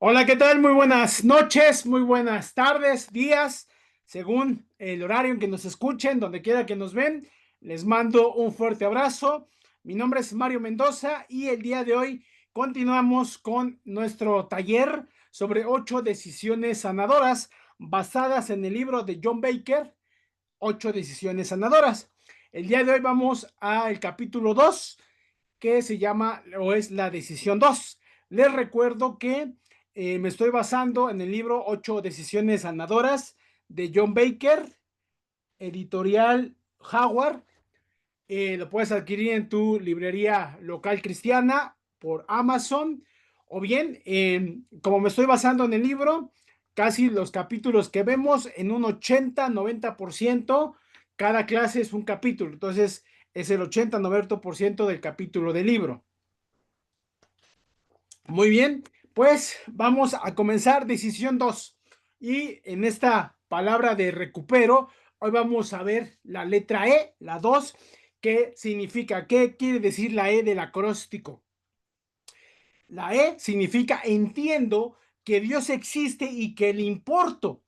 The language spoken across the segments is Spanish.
Hola, ¿qué tal? Muy buenas noches, muy buenas tardes, días, según el horario en que nos escuchen, donde quiera que nos ven. Les mando un fuerte abrazo. Mi nombre es Mario Mendoza y el día de hoy continuamos con nuestro taller sobre 8 decisiones sanadoras basadas en el libro de John Baker, 8 decisiones sanadoras. El día de hoy vamos al capítulo 2, que se llama o es la decisión 2. Les recuerdo que me estoy basando en el libro 8 decisiones sanadoras de John Baker, editorial Howard. Lo puedes adquirir en tu librería local cristiana por Amazon, o bien, como me estoy basando en el libro, casi los capítulos que vemos en un 80-90%, cada clase es un capítulo, entonces es el 80-90% del capítulo del libro. Muy bien, pues vamos a comenzar decisión 2. Y en esta palabra de recupero, hoy vamos a ver la letra E, la 2. ¿Qué significa? ¿Qué quiere decir la E del acróstico? La E significa entiendo que Dios existe y que le importo.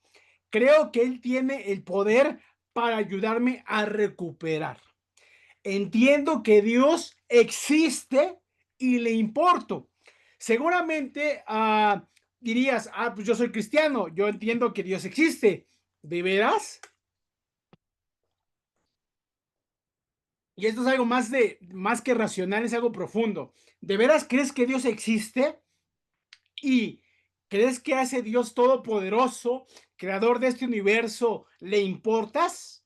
Creo que Él tiene el poder para ayudarme a recuperar. Entiendo que Dios existe y le importo. Seguramente dirías, pues yo soy cristiano, yo entiendo que Dios existe. ¿De veras? Y esto es algo más que racional, es algo profundo. ¿De veras crees que Dios existe? ¿Y crees que a ese Dios todopoderoso, creador de este universo, le importas?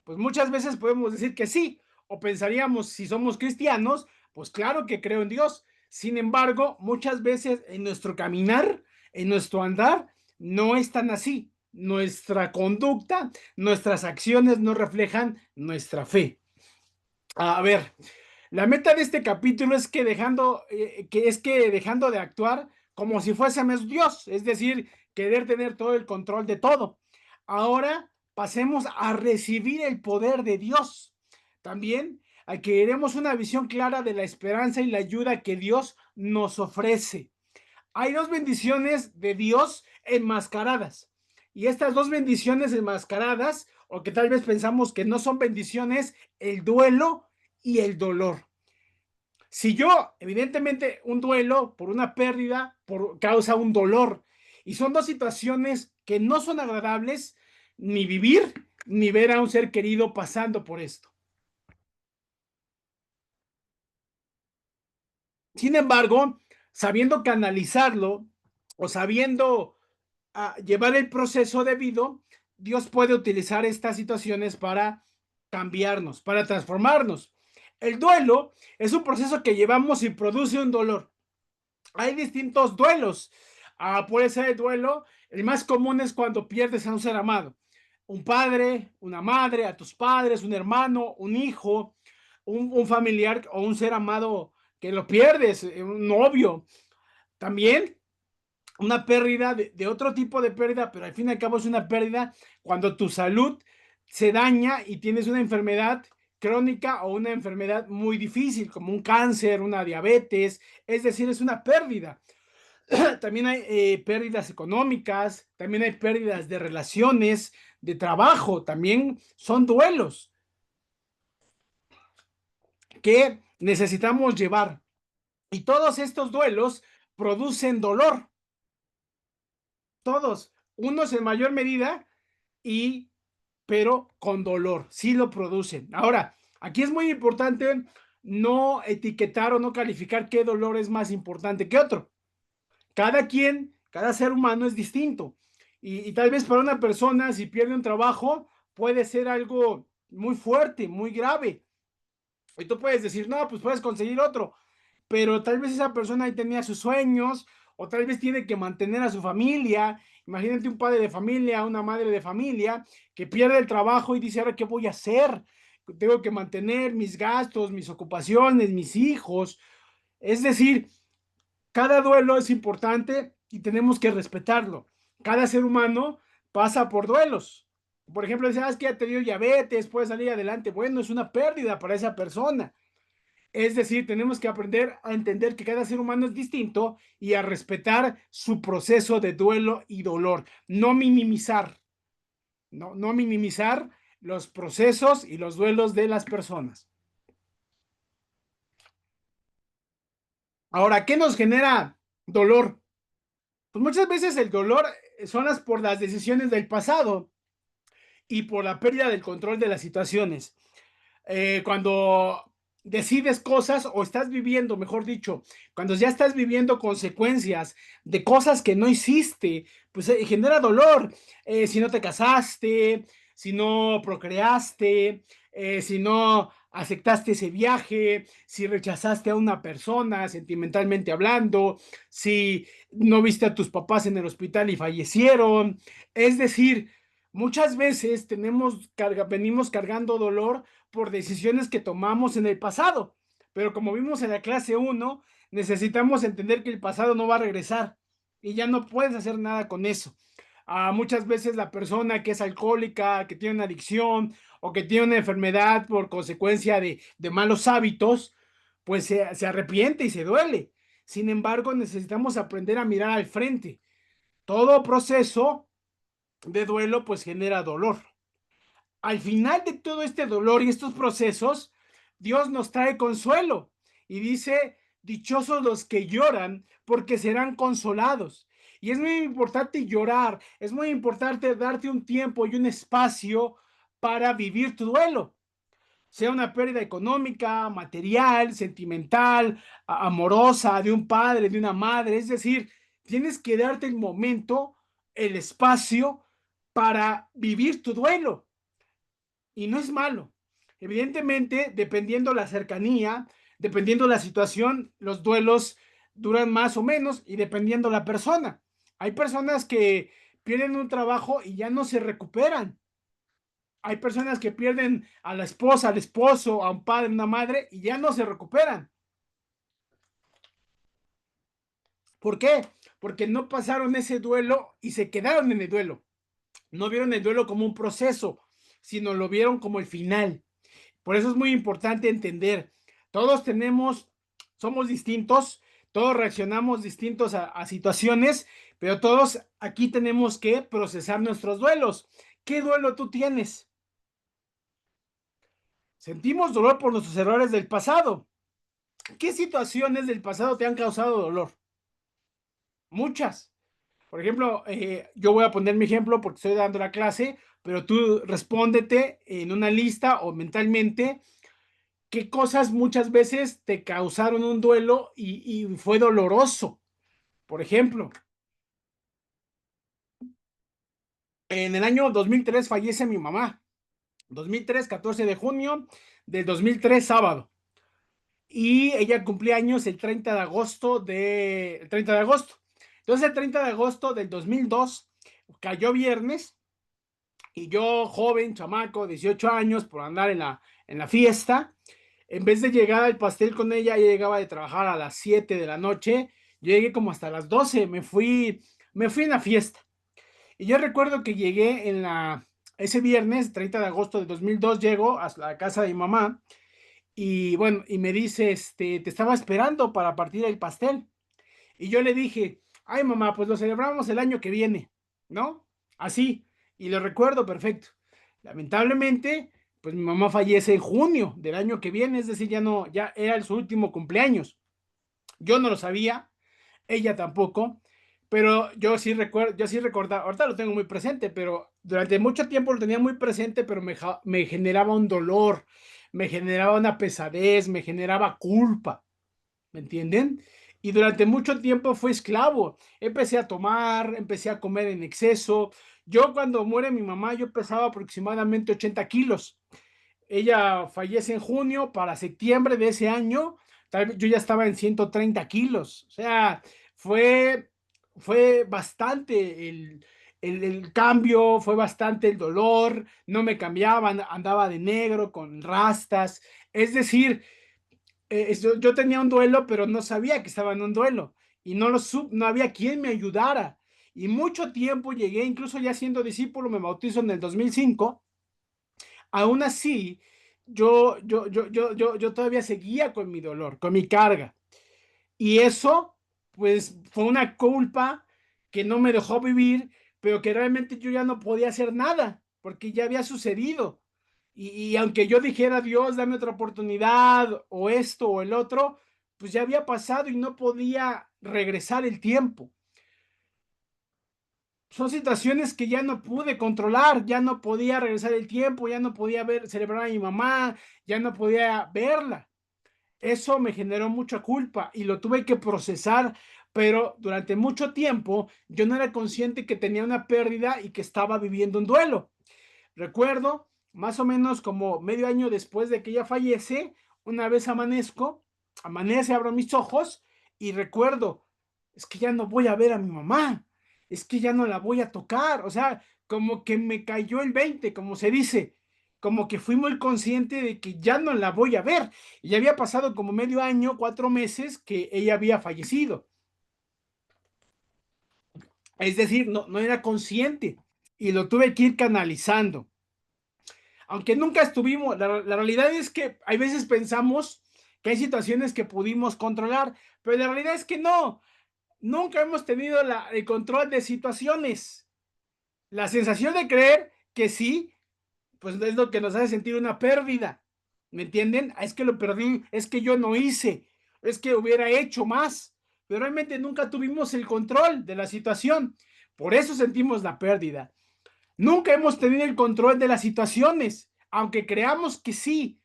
Pues muchas veces podemos decir que sí, o pensaríamos, si somos cristianos, pues claro que creo en Dios. Sin embargo, muchas veces en nuestro caminar, en nuestro andar, no es tan así. Nuestra conducta, nuestras acciones no reflejan nuestra fe. A ver, la meta de este capítulo es que dejando de actuar como si fuésemos Dios, es decir, querer tener todo el control de todo. Ahora pasemos a recibir el poder de Dios. También adquiriremos una visión clara de la esperanza y la ayuda que Dios nos ofrece. Hay dos bendiciones de Dios enmascaradas. Y estas dos bendiciones enmascaradas, o que tal vez pensamos que no son bendiciones, el duelo y el dolor. Si yo, evidentemente, un duelo por una pérdida causa un dolor. Y son dos situaciones que no son agradables ni vivir ni ver a un ser querido pasando por esto. Sin embargo, sabiendo canalizarlo o sabiendo llevar el proceso debido, Dios puede utilizar estas situaciones para cambiarnos, para transformarnos. El duelo es un proceso que llevamos y produce un dolor. Hay distintos duelos. Puede ser el duelo, el más común es cuando pierdes a un ser amado. Un padre, una madre, a tus padres, un hermano, un hijo, un familiar o un ser amado que lo pierdes, un novio. También una pérdida de otro tipo de pérdida, pero al fin y al cabo es una pérdida cuando tu salud se daña y tienes una enfermedad crónica o una enfermedad muy difícil, como un cáncer, una diabetes, es decir, es una pérdida. También hay pérdidas económicas, también hay pérdidas de relaciones, de trabajo, también son duelos que necesitamos llevar. Y todos estos duelos producen dolor, todos, unos en mayor medida, y pero con dolor, sí lo producen. Ahora, aquí es muy importante no etiquetar o no calificar qué dolor es más importante que otro. Cada quien, cada ser humano es distinto. Y tal vez para una persona, si pierde un trabajo, puede ser algo muy fuerte, muy grave. Y tú puedes decir, no, pues puedes conseguir otro, pero tal vez esa persona ahí tenía sus sueños, o tal vez tiene que mantener a su familia. Imagínate un padre de familia, una madre de familia que pierde el trabajo y dice, ahora, ¿qué voy a hacer? Tengo que mantener mis gastos, mis ocupaciones, mis hijos. Es decir, cada duelo es importante y tenemos que respetarlo. Cada ser humano pasa por duelos. Por ejemplo, sabes que ya te dio diabetes, puede salir adelante. Bueno, es una pérdida para esa persona. Es decir, tenemos que aprender a entender que cada ser humano es distinto y a respetar su proceso de duelo y dolor. No minimizar, no minimizar los procesos y los duelos de las personas. Ahora, ¿qué nos genera dolor? Pues muchas veces el dolor son por las decisiones del pasado y por la pérdida del control de las situaciones. Cuando decides cosas o estás viviendo, mejor dicho, cuando ya estás viviendo consecuencias de cosas que no hiciste, pues genera dolor. Si no te casaste, si no procreaste, si no aceptaste ese viaje, si rechazaste a una persona sentimentalmente hablando, si no viste a tus papás en el hospital y fallecieron. Es decir, muchas veces venimos cargando dolor por decisiones que tomamos en el pasado. Pero como vimos en la clase 1, necesitamos entender que el pasado no va a regresar y ya no puedes hacer nada con eso. Muchas veces la persona que es alcohólica, que tiene una adicción o que tiene una enfermedad por consecuencia de malos hábitos, pues se arrepiente y se duele. Sin embargo, necesitamos aprender a mirar al frente. Todo proceso de duelo pues genera dolor. Al final de todo este dolor y estos procesos, Dios nos trae consuelo y dice, dichosos los que lloran porque serán consolados. Y es muy importante llorar, es muy importante darte un tiempo y un espacio para vivir tu duelo, sea una pérdida económica, material, sentimental, amorosa, de un padre, de una madre. Es decir, tienes que darte el momento, el espacio para vivir tu duelo y no es malo. Evidentemente, dependiendo la cercanía, dependiendo la situación, los duelos duran más o menos y dependiendo la persona. Hay personas que pierden un trabajo y ya no se recuperan. Hay personas que pierden a la esposa, al esposo, a un padre, una madre y ya no se recuperan. ¿Por qué? Porque no pasaron ese duelo y se quedaron en el duelo. No vieron el duelo como un proceso, sino lo vieron como el final. Por eso es muy importante entender, todos somos distintos, todos reaccionamos distintos a situaciones, pero todos aquí tenemos que procesar nuestros duelos. ¿Qué duelo tú tienes? Sentimos dolor por nuestros errores del pasado. ¿Qué situaciones del pasado te han causado dolor? Muchas. Por ejemplo, yo voy a poner mi ejemplo porque estoy dando la clase, pero tú respóndete en una lista o mentalmente qué cosas muchas veces te causaron un duelo y fue doloroso. Por ejemplo, en el año 2003 fallece mi mamá. 2003, 14 de junio del 2003, sábado. Y ella cumplía años el 30 de agosto. Entonces, el 30 de agosto del 2002 cayó viernes y yo, joven, chamaco, 18 años, por andar en la fiesta, en vez de llegar al pastel con ella, ella llegaba de trabajar a las 7 de la noche, yo llegué como hasta las 12, me fui en la fiesta. Y yo recuerdo que llegué ese viernes, 30 de agosto de 2002, llego a la casa de mi mamá y bueno, y me dice, te estaba esperando para partir el pastel. Y yo le dije, ay mamá, pues lo celebramos el año que viene, ¿no? Así, y lo recuerdo perfecto. Lamentablemente, pues mi mamá fallece en junio del año que viene, es decir, ya no, ya era su último cumpleaños. Yo no lo sabía, ella tampoco, pero yo sí recordaba, ahorita lo tengo muy presente, pero durante mucho tiempo lo tenía muy presente, pero me generaba un dolor, me generaba una pesadez, me generaba culpa. ¿Me entienden? Y durante mucho tiempo fui esclavo. Empecé a tomar, empecé a comer en exceso. Yo cuando muere mi mamá, yo pesaba aproximadamente 80 kilos. Ella fallece en junio, para septiembre de ese año, tal vez yo ya estaba en 130 kilos. O sea, fue, fue bastante el cambio, fue bastante el dolor, no me cambiaban, andaba de negro con rastas. Es decir, yo tenía un duelo, pero no sabía que estaba en un duelo y no había quien me ayudara. Y mucho tiempo llegué, incluso ya siendo discípulo, me bautizo en el 2005. Aún así, yo todavía seguía con mi dolor, con mi carga. Y eso, pues, fue una culpa que no me dejó vivir, pero que realmente yo ya no podía hacer nada, porque ya había sucedido. Y aunque yo dijera, Dios, dame otra oportunidad, o esto o el otro, pues ya había pasado y no podía regresar el tiempo. Son situaciones que ya no pude controlar, ya no podía regresar el tiempo, ya no podía ver, celebrar a mi mamá, ya no podía verla. Eso me generó mucha culpa y lo tuve que procesar, pero durante mucho tiempo yo no era consciente que tenía una pérdida y que estaba viviendo un duelo. Recuerdo, más o menos como medio año después de que ella fallece, una vez amanece, abro mis ojos y recuerdo, es que ya no voy a ver a mi mamá, es que ya no la voy a tocar, o sea, como que me cayó el 20, como se dice, como que fui muy consciente de que ya no la voy a ver. Y ya había pasado como medio año, 4 meses que ella había fallecido. Es decir, no era consciente y lo tuve que ir canalizando. Aunque nunca estuvimos, la realidad es que hay veces pensamos que hay situaciones que pudimos controlar, pero la realidad es que no, nunca hemos tenido el control de situaciones. La sensación de creer que sí, pues es lo que nos hace sentir una pérdida. ¿Me entienden? Es que lo perdí, es que yo no hice, es que hubiera hecho más, pero realmente nunca tuvimos el control de la situación. Por eso sentimos la pérdida. Nunca hemos tenido el control de las situaciones, aunque creamos que sí.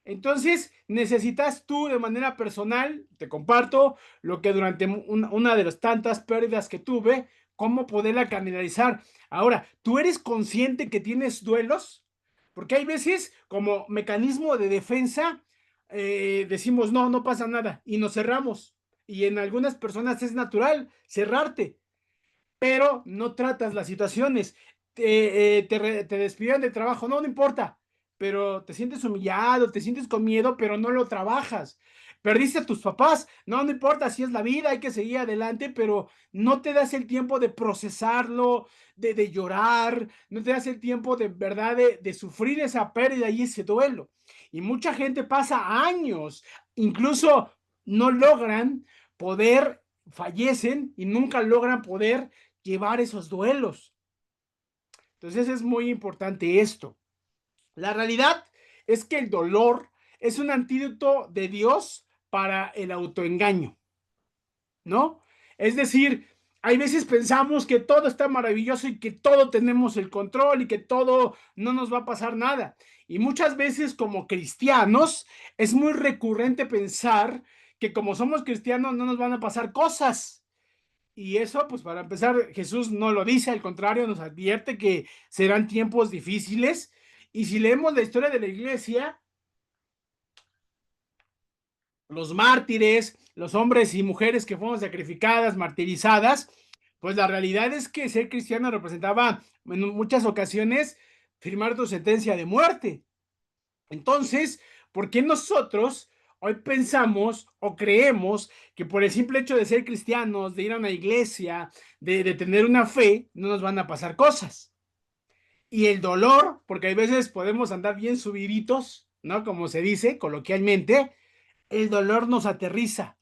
Entonces, necesitas tú de manera personal, te comparto lo que durante una de las tantas pérdidas que tuve, cómo poderla canalizar. Ahora, ¿tú eres consciente que tienes duelos? Porque hay veces como mecanismo de defensa, decimos, no, no pasa nada y nos cerramos. Y en algunas personas es natural cerrarte, pero no tratas las situaciones. Te despidieron de trabajo, no, no importa, pero te sientes humillado, te sientes con miedo, pero no lo trabajas. Perdiste a tus papás, no, no importa, si es la vida, hay que seguir adelante, pero no te das el tiempo de procesarlo, de llorar, no te das el tiempo de verdad de sufrir esa pérdida y ese duelo. Y mucha gente pasa años, incluso no logran poder, fallecen y nunca logran poder llevar esos duelos. Entonces es muy importante esto. La realidad es que el dolor es un antídoto de Dios para el autoengaño, ¿no? Es decir, hay veces pensamos que todo está maravilloso y que todo tenemos el control y que todo no nos va a pasar nada. Y muchas veces como cristianos es muy recurrente pensar que como somos cristianos no nos van a pasar cosas. Y eso, pues para empezar, Jesús no lo dice, al contrario, nos advierte que serán tiempos difíciles. Y si leemos la historia de la iglesia, los mártires, los hombres y mujeres que fueron sacrificadas, martirizadas, pues la realidad es que ser cristiano representaba en muchas ocasiones firmar tu sentencia de muerte. Entonces, ¿por qué nosotros hoy pensamos o creemos que por el simple hecho de ser cristianos, de ir a una iglesia, de tener una fe, no nos van a pasar cosas? Y el dolor, porque hay veces podemos andar bien subiditos, ¿no? Como se dice coloquialmente, el dolor nos aterriza.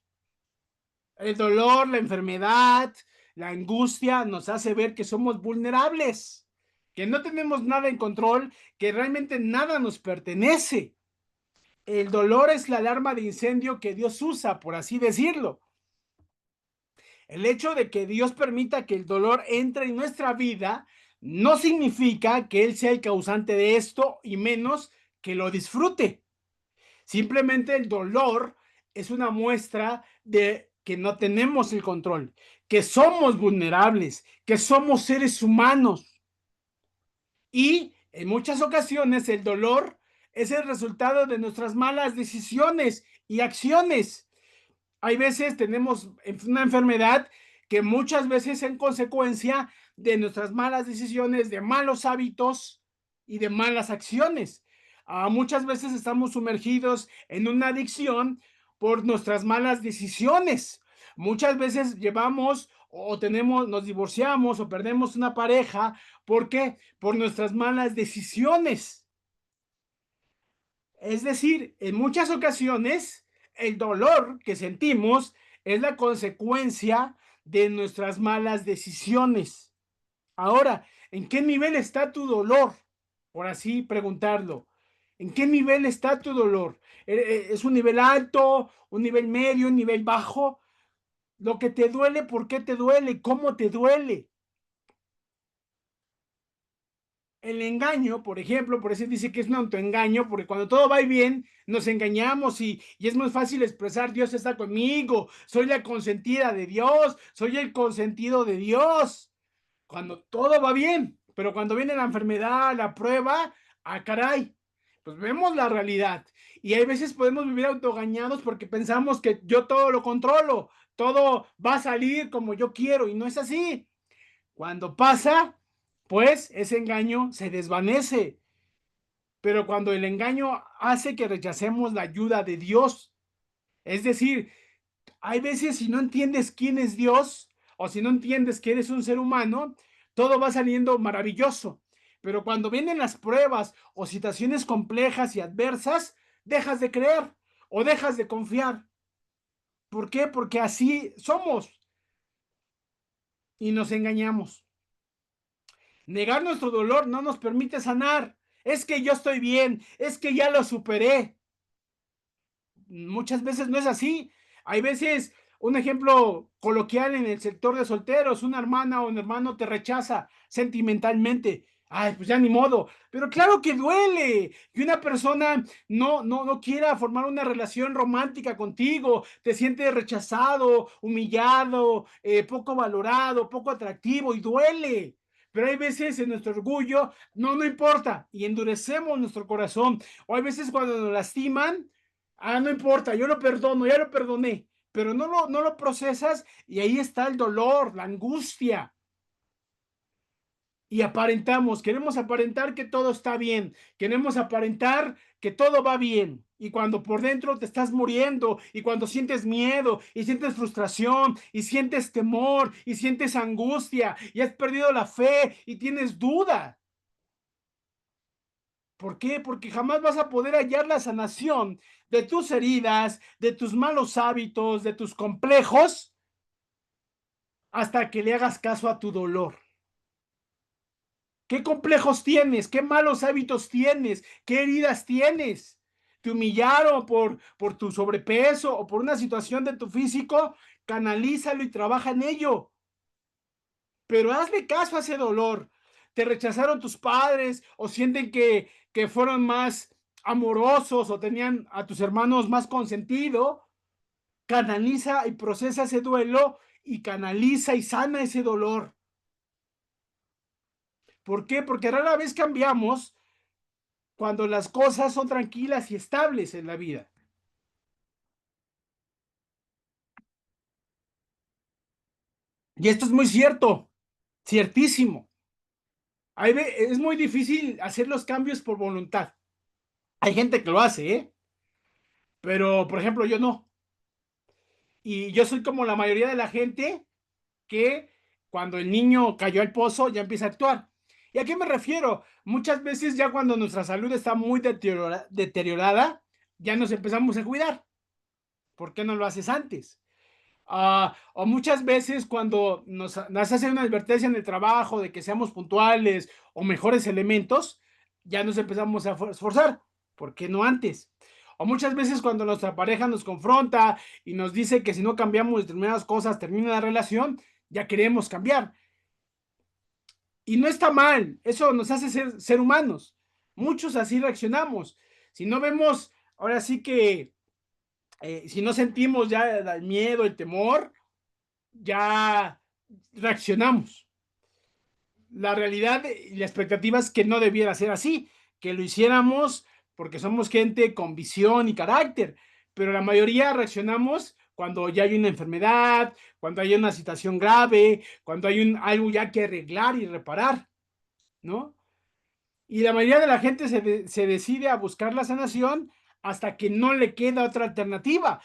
El dolor, la enfermedad, la angustia nos hace ver que somos vulnerables, que no tenemos nada en control, que realmente nada nos pertenece. El dolor es la alarma de incendio que Dios usa, por así decirlo. El hecho de que Dios permita que el dolor entre en nuestra vida no significa que Él sea el causante de esto y menos que lo disfrute. Simplemente el dolor es una muestra de que no tenemos el control, que somos vulnerables, que somos seres humanos. Y en muchas ocasiones el dolor es el resultado de nuestras malas decisiones y acciones. Hay veces tenemos una enfermedad que muchas veces en consecuencia de nuestras malas decisiones, de malos hábitos y de malas acciones. Muchas veces estamos sumergidos en una adicción por nuestras malas decisiones. Muchas veces llevamos o tenemos, nos divorciamos o perdemos una pareja. ¿Por qué? Por nuestras malas decisiones. Es decir, en muchas ocasiones, el dolor que sentimos es la consecuencia de nuestras malas decisiones. Ahora, ¿en qué nivel está tu dolor? Por así preguntarlo. ¿En qué nivel está tu dolor? ¿Es un nivel alto, un nivel medio, un nivel bajo? Lo que te duele, ¿por qué te duele? ¿Cómo te duele? El engaño, por ejemplo, por eso dice que es un autoengaño, porque cuando todo va bien, nos engañamos y es muy fácil expresar, Dios está conmigo, soy la consentida de Dios, soy el consentido de Dios, cuando todo va bien, pero cuando viene la enfermedad, la prueba, ah, caray, pues vemos la realidad. Y hay veces podemos vivir autoengañados porque pensamos que yo todo lo controlo, todo va a salir como yo quiero, y no es así. Cuando pasa, pues ese engaño se desvanece. Pero cuando el engaño hace que rechacemos la ayuda de Dios, es decir, hay veces si no entiendes quién es Dios o si no entiendes que eres un ser humano, todo va saliendo maravilloso. Pero cuando vienen las pruebas o situaciones complejas y adversas, dejas de creer o dejas de confiar. ¿Por qué? Porque así somos y nos engañamos. Negar nuestro dolor no nos permite sanar. Es que yo estoy bien, es que ya lo superé. Muchas veces no es así. Hay veces, un ejemplo coloquial en el sector de solteros, una hermana o un hermano te rechaza sentimentalmente. Ay, pues ya ni modo. Pero claro que duele que una persona no quiera formar una relación romántica contigo, te siente rechazado, humillado, poco valorado, poco atractivo y duele. Pero hay veces en nuestro orgullo, no importa, y endurecemos nuestro corazón. O hay veces cuando nos lastiman, ah, no importa, yo lo perdono, ya lo perdoné, pero no lo procesas y ahí está el dolor, la angustia. Y aparentamos, queremos aparentar que todo está bien, queremos aparentar que todo va bien. Y cuando por dentro te estás muriendo, y cuando sientes miedo, y sientes frustración, y sientes temor, y sientes angustia, y has perdido la fe, y tienes duda. ¿Por qué? Porque jamás vas a poder hallar la sanación de tus heridas, de tus malos hábitos, de tus complejos, hasta que le hagas caso a tu dolor. ¿Qué complejos tienes? ¿Qué malos hábitos tienes? ¿Qué heridas tienes? ¿Te humillaron por tu sobrepeso o por una situación de tu físico? Canalízalo y trabaja en ello. Pero hazle caso a ese dolor. ¿Te rechazaron tus padres o sienten que fueron más amorosos o tenían a tus hermanos más consentido? Canaliza y procesa ese duelo y canaliza y sana ese dolor. ¿Por qué? Porque rara vez cambiamos cuando las cosas son tranquilas y estables en la vida. Y esto es muy cierto, ciertísimo. Es muy difícil hacer los cambios por voluntad. Hay gente que lo hace, ¿eh? Pero, por ejemplo, yo no. Y yo soy como la mayoría de la gente que cuando el niño cayó al pozo ya empieza a actuar. ¿Y a qué me refiero? Muchas veces ya cuando nuestra salud está muy deteriorada, ya nos empezamos a cuidar. ¿Por qué no lo haces antes? O muchas veces cuando nos hacen una advertencia en el trabajo de que seamos puntuales o mejores elementos, ya nos empezamos a esforzar. ¿Por qué no antes? O muchas veces cuando nuestra pareja nos confronta y nos dice que si no cambiamos determinadas cosas termina la relación, ya queremos cambiar. Y no está mal, eso nos hace ser humanos. Muchos así reaccionamos. Si no vemos, ahora sí que, si no sentimos ya el miedo, el temor, ya reaccionamos. La realidad y la expectativa es que no debiera ser así, que lo hiciéramos porque somos gente con visión y carácter, pero la mayoría reaccionamos cuando ya hay una enfermedad, cuando hay una situación grave, cuando hay algo ya que arreglar y reparar, ¿no? Y la mayoría de la gente se decide a buscar la sanación hasta que no le queda otra alternativa.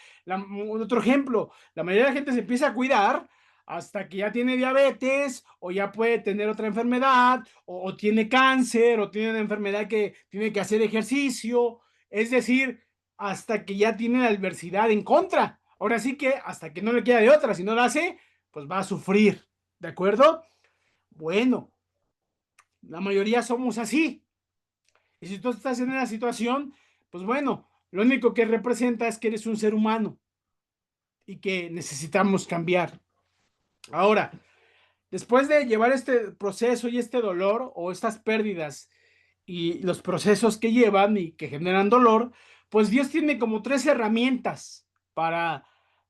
Otro ejemplo, la mayoría de la gente se empieza a cuidar hasta que ya tiene diabetes o ya puede tener otra enfermedad o tiene cáncer o tiene una enfermedad que tiene que hacer ejercicio es decir, hasta que ya tiene la adversidad en contra. Ahora sí que hasta que no le queda de otra, si no lo hace, pues va a sufrir, ¿de acuerdo? Bueno, la mayoría somos así. Y si tú estás en una situación, pues bueno, lo único que representa es que eres un ser humano y que necesitamos cambiar. Ahora, después de llevar este proceso y este dolor o estas pérdidas y los procesos que llevan y que generan dolor, pues Dios tiene como tres herramientas para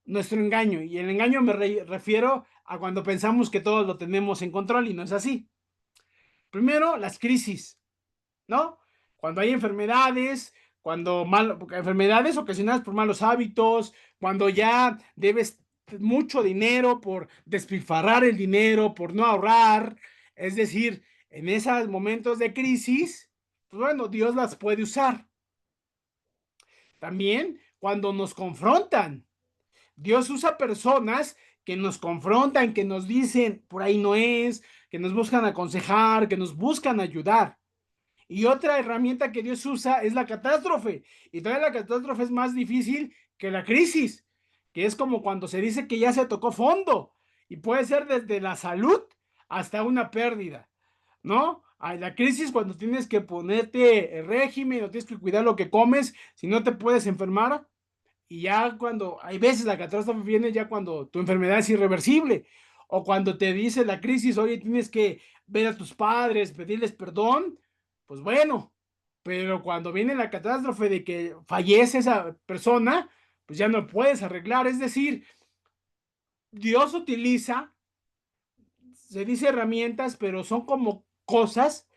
nuestro engaño. Y el engaño me refiero a cuando pensamos que todos lo tenemos en control y no es así. Primero, las crisis, ¿no? Cuando hay enfermedades, enfermedades ocasionadas por malos hábitos, cuando ya debes mucho dinero por despilfarrar el dinero, por no ahorrar, es decir, en esos momentos de crisis, pues bueno, Dios las puede usar. También cuando nos confrontan, Dios usa personas que nos confrontan, que nos dicen, por ahí no es, que nos buscan aconsejar, que nos buscan ayudar. Y otra herramienta que Dios usa es la catástrofe. Y todavía la catástrofe es más difícil que la crisis, que es como cuando se dice que ya se tocó fondo. Y puede ser desde la salud hasta una pérdida, ¿no? La crisis cuando tienes que ponerte el régimen o tienes que cuidar lo que comes, si no te puedes enfermar. Y ya cuando, hay veces la catástrofe viene ya cuando tu enfermedad es irreversible. O cuando te dice la crisis, oye, tienes que ver a tus padres, pedirles perdón, pues bueno, pero cuando viene la catástrofe de que fallece esa persona, pues ya no puedes arreglar. Es decir, Dios utiliza, se dice herramientas, pero son como cosas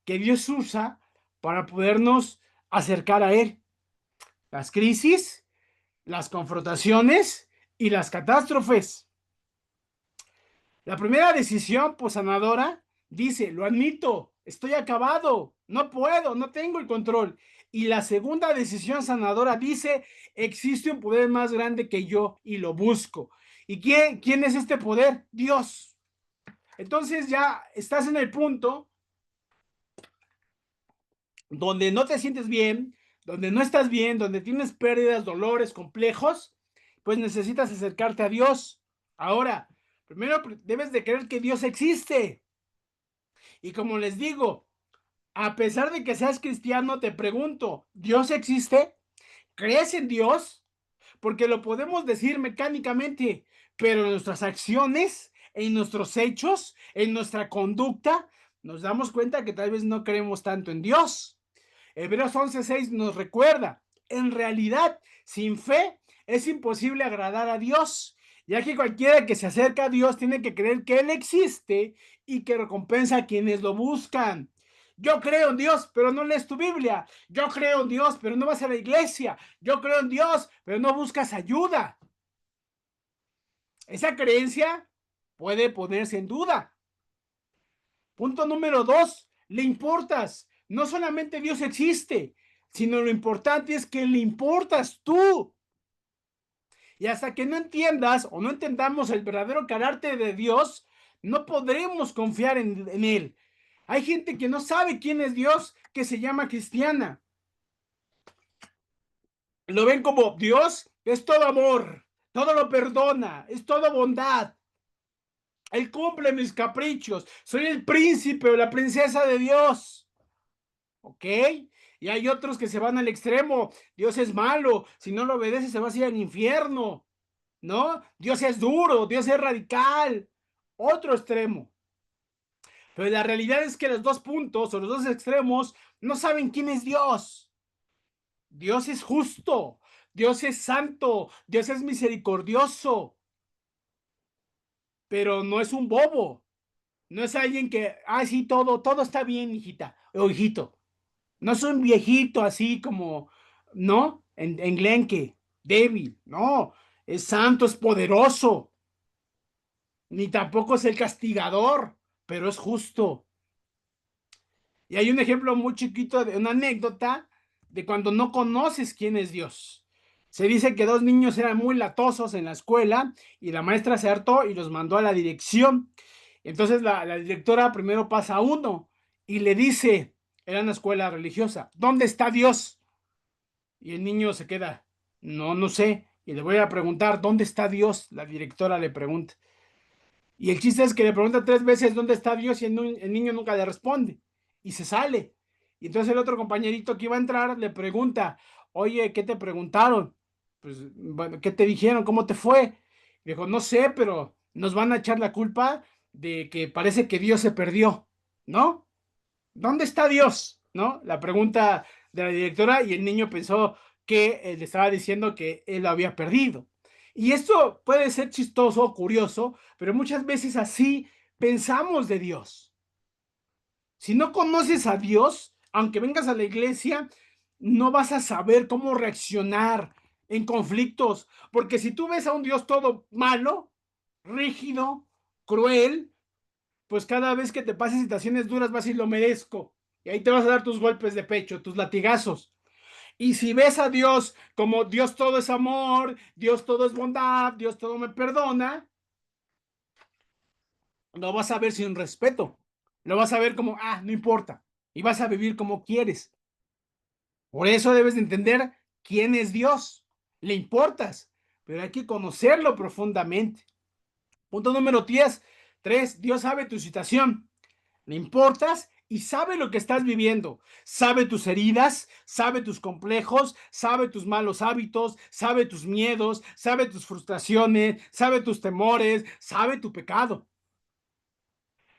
que Dios usa para podernos acercar a Él. Las crisis, las confrontaciones y las catástrofes. La primera decisión, pues sanadora, dice, lo admito, estoy acabado, no puedo, no tengo el control. Y la segunda decisión sanadora dice, existe un poder más grande que yo y lo busco. ¿Y quién es este poder? Dios. Entonces ya estás en el punto donde no te sientes bien, donde no estás bien, donde tienes pérdidas, dolores, complejos, pues necesitas acercarte a Dios. Ahora, primero debes de creer que Dios existe. Y como les digo, a pesar de que seas cristiano, te pregunto, ¿Dios existe? ¿Crees en Dios? Porque lo podemos decir mecánicamente, pero en nuestras acciones, en nuestros hechos, en nuestra conducta, nos damos cuenta que tal vez no creemos tanto en Dios. Hebreos 11:6 nos recuerda, en realidad, sin fe es imposible agradar a Dios, ya que cualquiera que se acerca a Dios tiene que creer que Él existe y que recompensa a quienes lo buscan. Yo creo en Dios, pero no lees tu Biblia. Yo creo en Dios, pero no vas a la iglesia. Yo creo en Dios, pero no buscas ayuda. Esa creencia puede ponerse en duda. Punto número 2, le importas. No solamente Dios existe, sino lo importante es que le importas tú. Y hasta que no entiendas o no entendamos el verdadero carácter de Dios, no podremos confiar en Él. Hay gente que no sabe quién es Dios, que se llama cristiana. Lo ven como Dios es todo amor, todo lo perdona, es todo bondad. Él cumple mis caprichos. Soy el príncipe o la princesa de Dios. ¿Ok? Y hay otros que se van al extremo. Dios es malo. Si no lo obedece, se va a ir al infierno. ¿No? Dios es duro. Dios es radical. Otro extremo. Pero la realidad es que los dos puntos o los dos extremos no saben quién es Dios. Dios es justo. Dios es santo. Dios es misericordioso. Pero no es un bobo. No es alguien que, sí, todo está bien, hijita o hijito. No es un viejito así como, ¿no? En Glenque, débil, no. Es santo, es poderoso. Ni tampoco es el castigador, pero es justo. Y hay un ejemplo muy chiquito de una anécdota de cuando no conoces quién es Dios. Se dice que dos niños eran muy latosos en la escuela y la maestra se hartó y los mandó a la dirección. Entonces la directora primero pasa a uno y le dice, era una escuela religiosa, ¿dónde está Dios? Y el niño se queda, no, no sé. Y le voy a preguntar, ¿dónde está Dios? La directora le pregunta. Y el chiste es que le pregunta 3 veces dónde está Dios y el niño nunca le responde. Y se sale. Y entonces el otro compañerito que iba a entrar le pregunta, oye, ¿qué te preguntaron? Pues, bueno, ¿qué te dijeron? ¿Cómo te fue? Dijo, no sé, pero nos van a echar la culpa de que parece que Dios se perdió, ¿no? ¿Dónde está Dios? ¿No? La pregunta de la directora y el niño pensó que le estaba diciendo que él lo había perdido. Y esto puede ser chistoso o curioso, pero muchas veces así pensamos de Dios. Si no conoces a Dios, aunque vengas a la iglesia, no vas a saber cómo reaccionar en conflictos, porque si tú ves a un Dios todo malo, rígido, cruel, pues cada vez que te pasen situaciones duras vas a decir, lo merezco. Y ahí te vas a dar tus golpes de pecho, tus latigazos. Y si ves a Dios como Dios todo es amor, Dios todo es bondad, Dios todo me perdona, lo vas a ver sin respeto. Lo vas a ver como, no importa. Y vas a vivir como quieres. Por eso debes de entender quién es Dios. Le importas, pero hay que conocerlo profundamente. Punto número 10. 3. Dios sabe tu situación. Le importas y sabe lo que estás viviendo. Sabe tus heridas, sabe tus complejos, sabe tus malos hábitos, sabe tus miedos, sabe tus frustraciones, sabe tus temores, sabe tu pecado.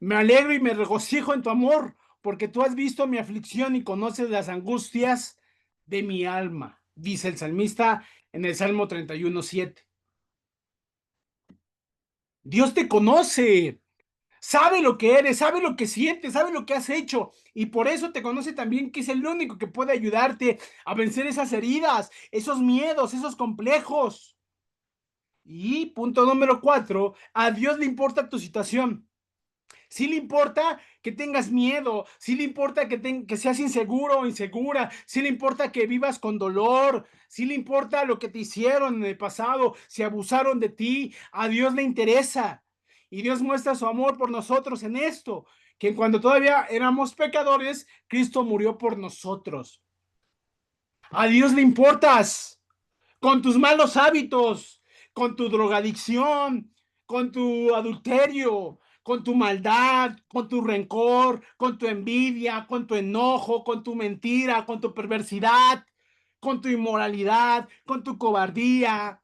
Me alegro y me regocijo en tu amor, porque tú has visto mi aflicción y conoces las angustias de mi alma, dice el salmista en el Salmo 31:7. Dios te conoce. Sabe lo que eres, sabe lo que sientes, sabe lo que has hecho y por eso te conoce también que es el único que puede ayudarte a vencer esas heridas, esos miedos, esos complejos. Y punto número 4, a Dios le importa tu situación. Sí le importa que tengas miedo, sí le importa que seas inseguro o insegura, sí le importa que vivas con dolor, sí le importa lo que te hicieron en el pasado, si abusaron de ti, a Dios le interesa. Y Dios muestra su amor por nosotros en esto, que cuando todavía éramos pecadores, Cristo murió por nosotros. A Dios le importas con tus malos hábitos, con tu drogadicción, con tu adulterio, con tu maldad, con tu rencor, con tu envidia, con tu enojo, con tu mentira, con tu perversidad, con tu inmoralidad, con tu cobardía,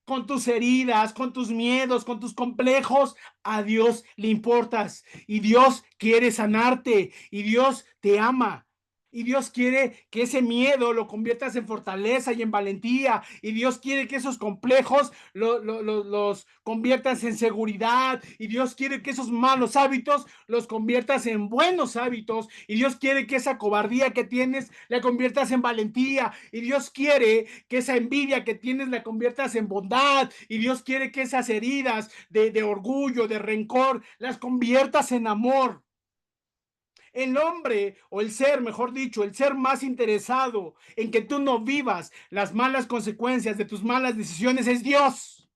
con tus heridas, con tus miedos, con tus complejos. A Dios le importas y Dios quiere sanarte y Dios te ama. Y Dios quiere que ese miedo lo conviertas en fortaleza y en valentía. Y Dios quiere que esos complejos los conviertas en seguridad. Y Dios quiere que esos malos hábitos los conviertas en buenos hábitos. Y Dios quiere que esa cobardía que tienes la conviertas en valentía. Y Dios quiere que esa envidia que tienes la conviertas en bondad. Y Dios quiere que esas heridas de orgullo, de rencor, las conviertas en amor. El hombre o el ser, mejor dicho, el ser más interesado en que tú no vivas las malas consecuencias de tus malas decisiones es Dios.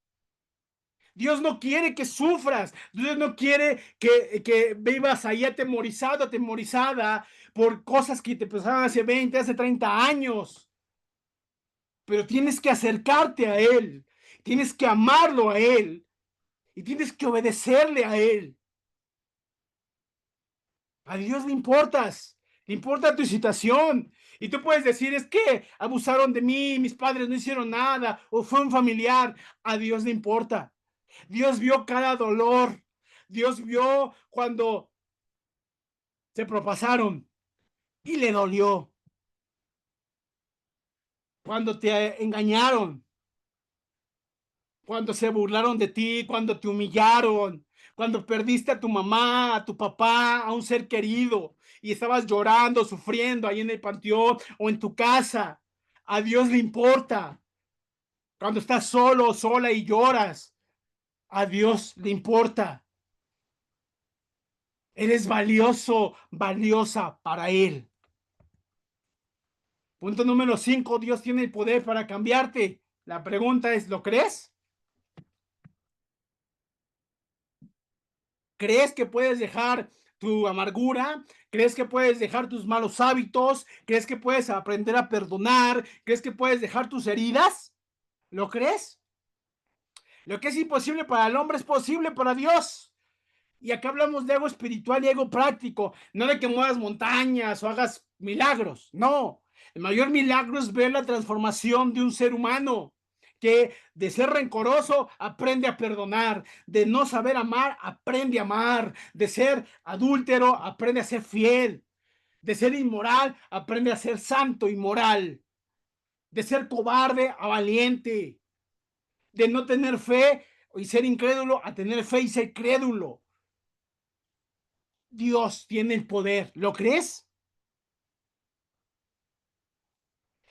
Dios no quiere que sufras. Dios no quiere que vivas ahí atemorizado, atemorizada por cosas que te pasaron hace 20, hace 30 años. Pero tienes que acercarte a Él. Tienes que amarlo a Él. Y tienes que obedecerle a Él. A Dios le importa tu situación. Y tú puedes decir, es que abusaron de mí, mis padres no hicieron nada, o fue un familiar. A Dios le importa. Dios vio cada dolor. Dios vio cuando se propasaron y le dolió. Cuando te engañaron, cuando se burlaron de ti, cuando te humillaron, cuando perdiste a tu mamá, a tu papá, a un ser querido y estabas llorando, sufriendo ahí en el panteón o en tu casa. A Dios le importa. Cuando estás solo, sola y lloras, a Dios le importa. Eres valioso, valiosa para Él. Punto número 5, Dios tiene el poder para cambiarte. La pregunta es, ¿lo crees? ¿Crees que puedes dejar tu amargura, crees que puedes dejar tus malos hábitos, crees que puedes aprender a perdonar, crees que puedes dejar tus heridas. ¿Lo crees? Lo que es imposible para el hombre es posible para Dios. Y acá hablamos de ego espiritual y ego práctico, no de que muevas montañas o hagas milagros, no. El mayor milagro es ver la transformación de un ser humano que de ser rencoroso aprende a perdonar, de no saber amar aprende a amar, de ser adúltero aprende a ser fiel, de ser inmoral aprende a ser santo y moral, de ser cobarde a valiente, de no tener fe y ser incrédulo a tener fe y ser crédulo. Dios tiene el poder, ¿lo crees?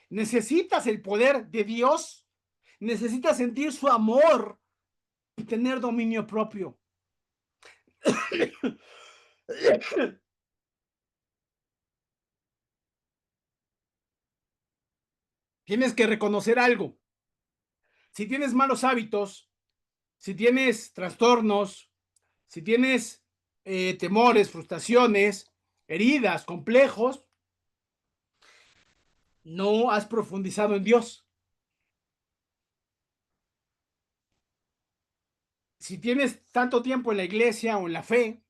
Necesitas el poder de Dios, necesitas sentir su amor y tener dominio propio. Tienes que reconocer algo. Si tienes malos hábitos, si tienes trastornos, si tienes temores, frustraciones, heridas, complejos, no has profundizado en Dios. Si tienes tanto tiempo en la iglesia o en la fe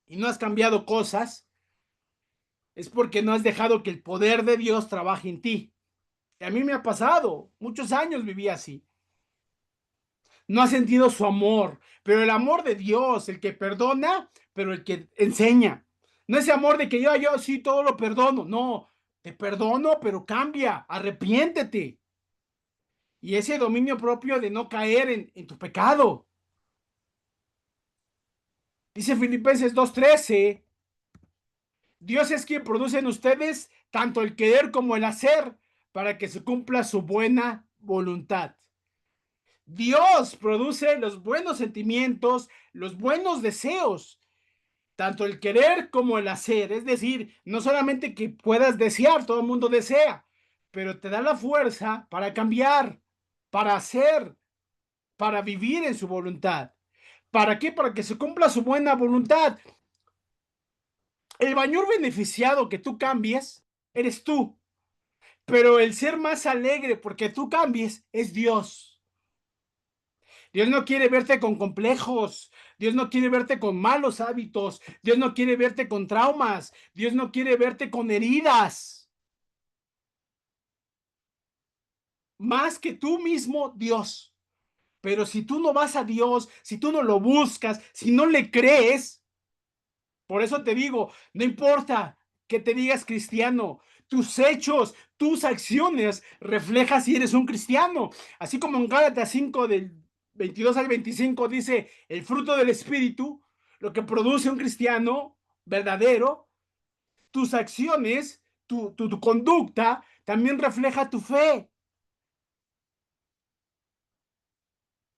y no has cambiado cosas, es porque no has dejado que el poder de Dios trabaje en ti. Y a mí me ha pasado, muchos años viví así. No has sentido su amor, pero el amor de Dios, el que perdona, pero el que enseña. No ese amor de que yo sí todo lo perdono. No, te perdono, pero cambia, arrepiéntete. Y ese dominio propio de no caer en tu pecado. Dice Filipenses 2:13, Dios es quien produce en ustedes tanto el querer como el hacer para que se cumpla su buena voluntad. Dios produce los buenos sentimientos, los buenos deseos, tanto el querer como el hacer. Es decir, no solamente que puedas desear, todo el mundo desea, pero te da la fuerza para cambiar, para hacer, para vivir en su voluntad. ¿Para qué? Para que se cumpla su buena voluntad. El mayor beneficiado que tú cambies eres tú, pero el ser más alegre porque tú cambies es Dios. Dios no quiere verte con complejos, Dios no quiere verte con malos hábitos, Dios no quiere verte con traumas, Dios no quiere verte con heridas. Más que tú mismo, Dios. Pero si tú no vas a Dios, si tú no lo buscas, si no le crees, por eso te digo, no importa que te digas cristiano, tus hechos, tus acciones reflejan si eres un cristiano. Así como en Gálatas 5 del 22 al 25 dice, el fruto del Espíritu, lo que produce un cristiano verdadero, tus acciones, tu conducta también refleja tu fe.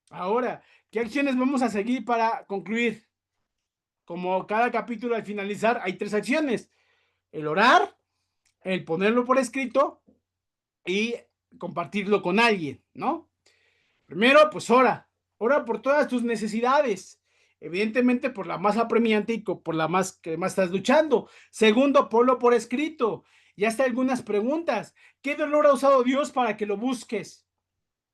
Ahora, ¿qué acciones vamos a seguir para concluir? Como cada capítulo al finalizar hay 3 acciones. El orar, el ponerlo por escrito y compartirlo con alguien, ¿no? Primero, pues ora por todas tus necesidades, evidentemente por la más apremiante y por la más que más estás luchando. Segundo, ponlo por escrito. Ya está algunas preguntas. ¿Qué dolor ha usado Dios para que lo busques?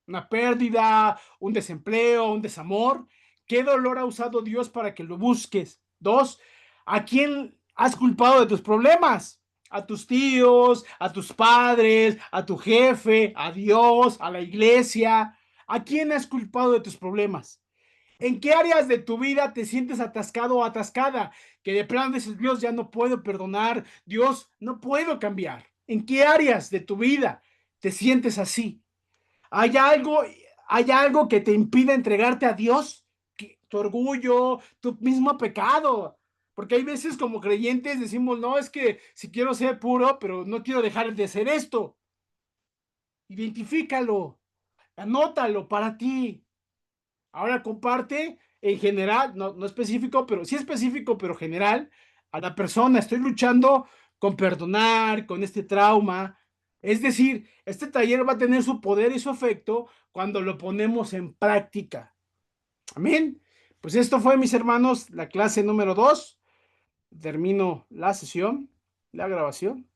¿Una pérdida, un desempleo, un desamor? ¿Qué dolor ha usado Dios para que lo busques? Dos, ¿a quién has culpado de tus problemas? A tus tíos, a tus padres, a tu jefe, a Dios, a la iglesia. ¿A quién has culpado de tus problemas? ¿En qué áreas de tu vida te sientes atascado o atascada? Que de plano dices, Dios, ya no puedo perdonar, Dios, no puedo cambiar. ¿En qué áreas de tu vida te sientes así? ¿Hay algo, hay algo que te impide entregarte a Dios? Tu orgullo, tu mismo pecado. Porque hay veces como creyentes decimos, no, es que si quiero ser puro, pero no quiero dejar de ser esto. Identifícalo, anótalo para ti. Ahora comparte en general, no específico, pero sí específico, pero general, a la persona. Estoy luchando con perdonar, con este trauma. Es decir, este taller va a tener su poder y su efecto cuando lo ponemos en práctica. Amén. Pues esto fue, mis hermanos, la clase número 2. termino la sesión, la grabación.